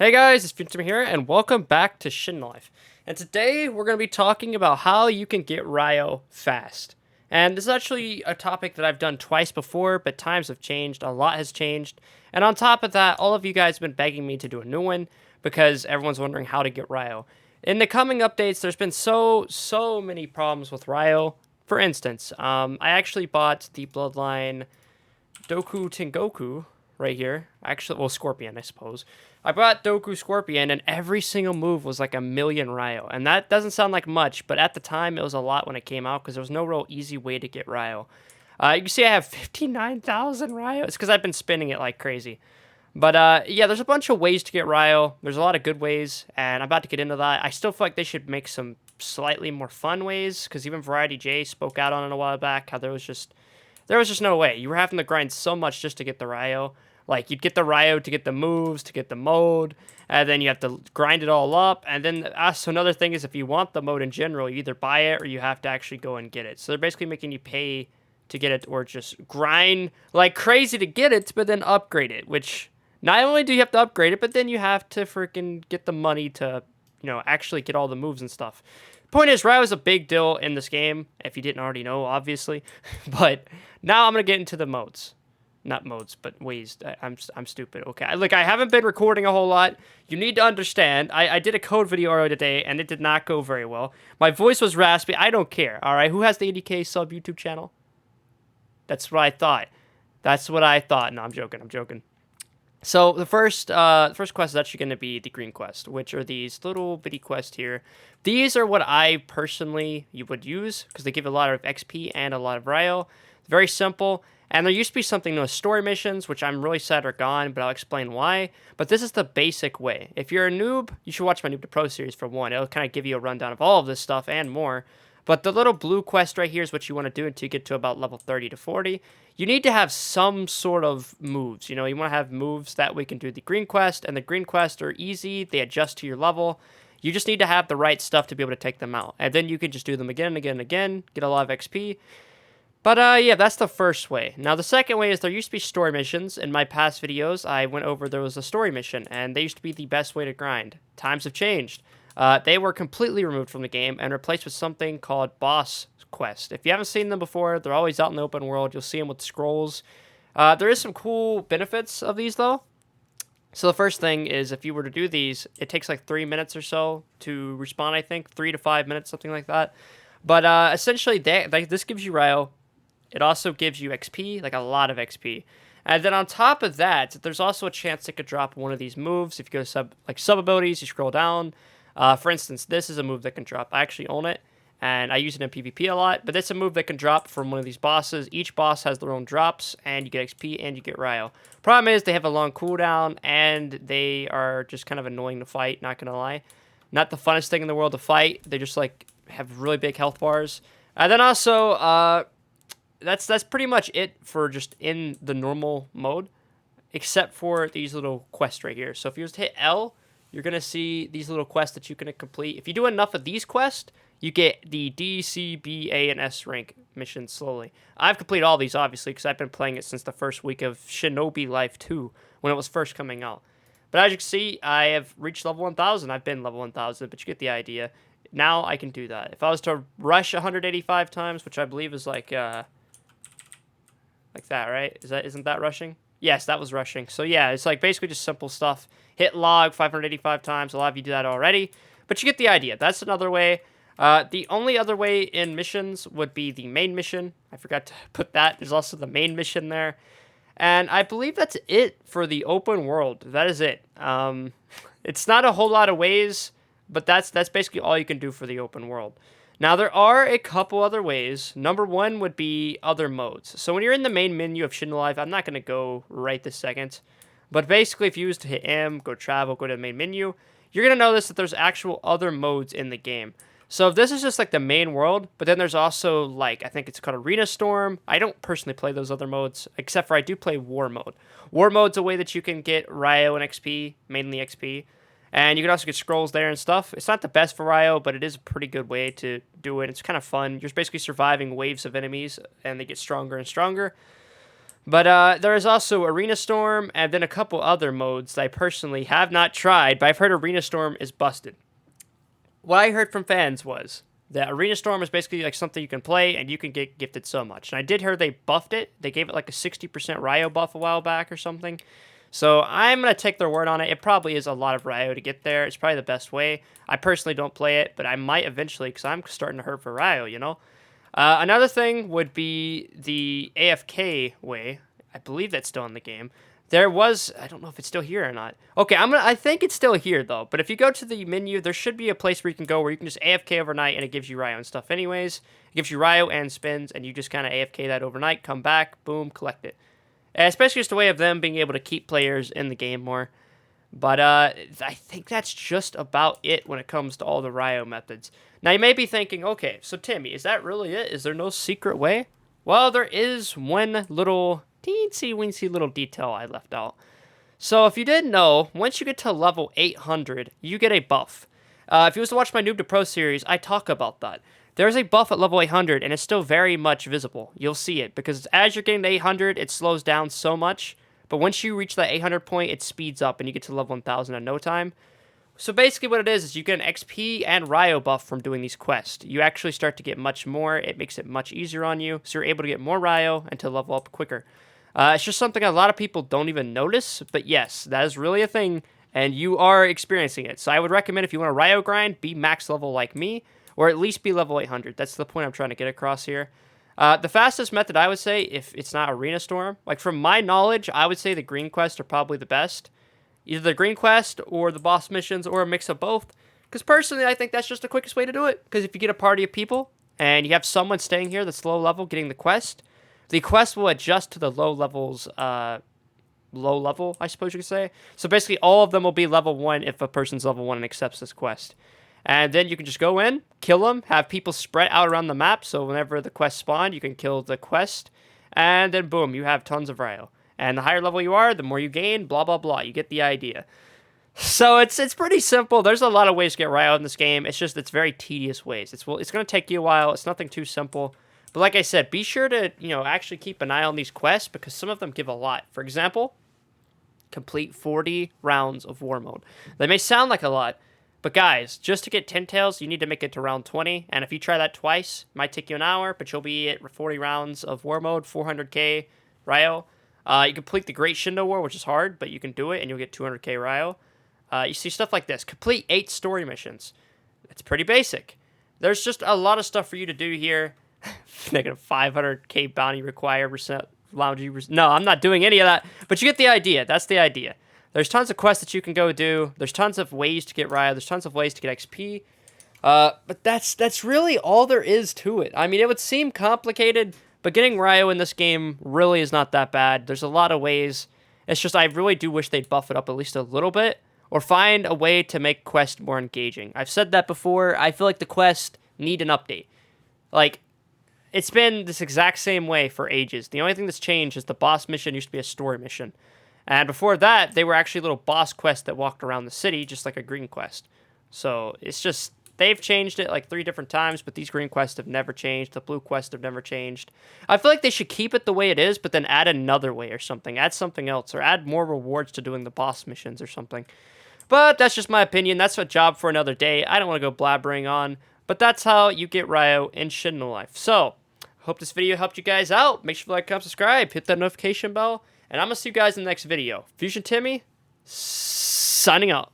Hey guys, it's FuzionTimmy here, and welcome back to Shindo. And today we're going to be talking about how you can get Ryo fast. And this is actually a topic that I've done twice before, but times have changed, a lot has changed. And on top of that, all of you guys have been begging me to do a new one because everyone's wondering how to get Ryo. In the coming updates, there's been so many problems with Ryo. For instance, I actually bought the Bloodline Doku Tengoku right here. Actually, well, Scorpion, I suppose. I bought Doku Scorpion, and every single move was like a million Ryo. And that doesn't sound like much, but at the time, it was a lot when it came out, because there was no real easy way to get Ryo. You can see I have 59,000 Ryo. It's because I've been spinning it like crazy. But, yeah, there's a bunch of ways to get Ryo. There's a lot of good ways, and I'm about to get into that. I still feel like they should make some slightly more fun ways, because even Variety J spoke out on it a while back, how there was just no way. You were having to grind so much just to get the Ryo. Like, you'd get the Ryo to get the moves, to get the mode, and then you have to grind it all up. And then, so another thing is if you want the mode in general, you either buy it or you have to actually go and get it. So they're basically making you pay to get it or just grind like crazy to get it, but then upgrade it. Which, not only do you have to upgrade it, but then you have to freaking get the money to, actually get all the moves and stuff. Point is, Ryo is a big deal in this game, if you didn't already know, obviously. But now I'm going to get into the modes. Not modes, but ways. I'm stupid. Okay, look, I haven't been recording a whole lot. You need to understand. I did a code video earlier today, and it did not go very well. My voice was raspy. I don't care. All right, who has the 80K sub YouTube channel? That's what I thought. That's what I thought. No, I'm joking. I'm joking. So the first quest is actually going to be the green quest, which are these little bitty quests here. These are what I personally would use because they give a lot of XP and a lot of Ryo. Very simple. And there used to be something known as story missions, which I'm really sad are gone, but I'll explain why. But this is the basic way. If you're a noob, you should watch my Noob to Pro series for one. It'll kind of give you a rundown of all of this stuff and more. But the little blue quest right here is what you want to do until you get to about level 30 to 40. You need to have some sort of moves. You want to have moves that we can do the green quest, and the green quests are easy. They adjust to your level. You just need to have the right stuff to be able to take them out. And then you can just do them again and again and again, get a lot of XP. But, yeah, that's the first way. Now, the second way is there used to be story missions. In my past videos, I went over there was a story mission, and they used to be the best way to grind. Times have changed. They were completely removed from the game and replaced with something called boss quest. If you haven't seen them before, they're always out in the open world. You'll see them with scrolls. There is some cool benefits of these, though. So the first thing is if you were to do these, it takes like 3 minutes or so to respawn, I think. 3 to 5 minutes, something like that. But essentially, this gives you Ryo. It also gives you XP, like a lot of XP. And then on top of that, there's also a chance it could drop one of these moves. If you go to sub abilities, you scroll down. For instance, this is a move that can drop. I actually own it, and I use it in PvP a lot. But it's a move that can drop from one of these bosses. Each boss has their own drops, and you get XP, and you get Ryo. Problem is, they have a long cooldown, and they are just kind of annoying to fight, not gonna lie. Not the funnest thing in the world to fight. They just, like, have really big health bars. And then also, that's pretty much it for just in the normal mode, except for these little quests right here. So if you just hit L, you're going to see these little quests that you can complete. If you do enough of these quests, you get the D, C, B, A, and S rank missions slowly. I've completed all these, obviously, because I've been playing it since the first week of Shinobi Life 2, when it was first coming out. But as you can see, I have reached level 1,000. I've been level 1,000, but you get the idea. Now I can do that. If I was to rush 185 times, which I believe is like that, right? Isn't that rushing? Yes, that was rushing. So yeah, it's like basically just simple stuff. Hit log 585 times. A lot of you do that already, but you get the idea. That's another way. The only other way in missions would be the main mission. I forgot to put that. There's also the main mission there. And I believe that's it for the open world. That is it. It's not a whole lot of ways, but that's basically all you can do for the open world. Now, there are a couple other ways. Number one would be other modes. So when you're in the main menu of Shindo Live, I'm not going to go right this second. But basically, if you use to hit M, go travel, go to the main menu, you're going to notice that there's actual other modes in the game. So this is just like the main world, but then there's also like, I think it's called Arena Storm. I don't personally play those other modes, except for I do play War Mode. War Mode's a way that you can get Ryo and XP, mainly XP. And you can also get scrolls there and stuff. It's not the best for Ryo, but it is a pretty good way to do it. It's kind of fun. You're basically surviving waves of enemies, and they get stronger and stronger. But there is also Arena Storm and then a couple other modes that I personally have not tried, but I've heard Arena Storm is busted. What I heard from fans was that Arena Storm is basically like something you can play and you can get gifted so much. And I did hear they buffed it. They gave it like a 60% Ryo buff a while back or something. So I'm going to take their word on it. It probably is a lot of Ryo to get there. It's probably the best way. I personally don't play it, but I might eventually because I'm starting to hurt for Ryo, you know? Another thing would be the Afk Way. I believe that's still in the game. There was, I don't know if it's still here or not. Okay, I think it's still here though. But if you go to the menu, there should be a place where you can go where you can just AFK overnight and it gives you Ryo and stuff anyways. It gives you Ryo and spins and you just kind of AFK that overnight, come back, boom, collect it. And especially just a way of them being able to keep players in the game more. But I think that's just about it when it comes to all the Ryo methods. Now you may be thinking, okay, so Timmy, is that really it? Is there no secret way? Well, there is one little teensy-weensy little detail I left out. So if you didn't know, once you get to level 800, you get a buff. If you was to watch my Noob to Pro series, I talk about that. There's a buff at level 800, and it's still very much visible. You'll see it, because as you're getting to 800, it slows down so much. But once you reach that 800 point, it speeds up, and you get to level 1000 in no time. So basically what it is you get an XP and Ryo buff from doing these quests. You actually start to get much more. It makes it much easier on you, so you're able to get more Ryo and to level up quicker. It's just something a lot of people don't even notice, but yes, that is really a thing, and you are experiencing it. So I would recommend if you want to Ryo grind, be max level like me, or at least be level 800. That's the point I'm trying to get across here. The fastest method, I would say, if it's not Arena Storm, like from my knowledge, I would say the green quests are probably the best. Either the green quest or the boss missions or a mix of both. Because personally, I think that's just the quickest way to do it. Because if you get a party of people and you have someone staying here that's low level getting the quest will adjust to the low levels, low level, I suppose you could say. So basically, all of them will be level 1 if a person's level 1 and accepts this quest. And then you can just go in, kill them, have people spread out around the map. So whenever the quest spawn, you can kill the quest. And then boom, you have tons of Ryo. And the higher level you are, the more you gain, blah, blah, blah. You get the idea. So it's pretty simple. There's a lot of ways to get Ryo in this game. It's just, it's very tedious ways. It's going to take you a while. It's nothing too simple. But like I said, be sure to, actually keep an eye on these quests because some of them give a lot. For example, complete 40 rounds of War Mode. They may sound like a lot, but guys, just to get 10 tails, you need to make it to round 20. And if you try that twice, it might take you an hour, but you'll be at 40 rounds of War Mode, 400k Ryo. You complete the Great Shindo War, which is hard, but you can do it, and you'll get 200k Ryo. You see stuff like this. Complete 8 story missions. It's pretty basic. There's just a lot of stuff for you to do here. Negative 500k bounty required. No, I'm not doing any of that, but you get the idea. That's the idea. There's tons of quests that you can go do. There's tons of ways to get Ryo. There's tons of ways to get XP. But that's really all there is to it. I mean, it would seem complicated, but getting Ryo in this game really is not that bad. There's a lot of ways. It's just I really do wish they'd buff it up at least a little bit or find a way to make quests more engaging. I've said that before. I feel like the quests need an update. Like, it's been this exact same way for ages. The only thing that's changed is the boss mission used to be a story mission. And before that, they were actually little boss quests that walked around the city, just like a green quest. So it's just, they've changed it like 3 different times, but these green quests have never changed. The blue quests have never changed. I feel like they should keep it the way it is, but then add another way or something. Add something else, or add more rewards to doing the boss missions or something. But that's just my opinion. That's a job for another day. I don't want to go blabbering on. But that's how you get Ryo in Shindo Life. So, hope this video helped you guys out. Make sure to like, comment, subscribe, hit that notification bell. And I'm going to see you guys in the next video. FuzionTimmy, signing out.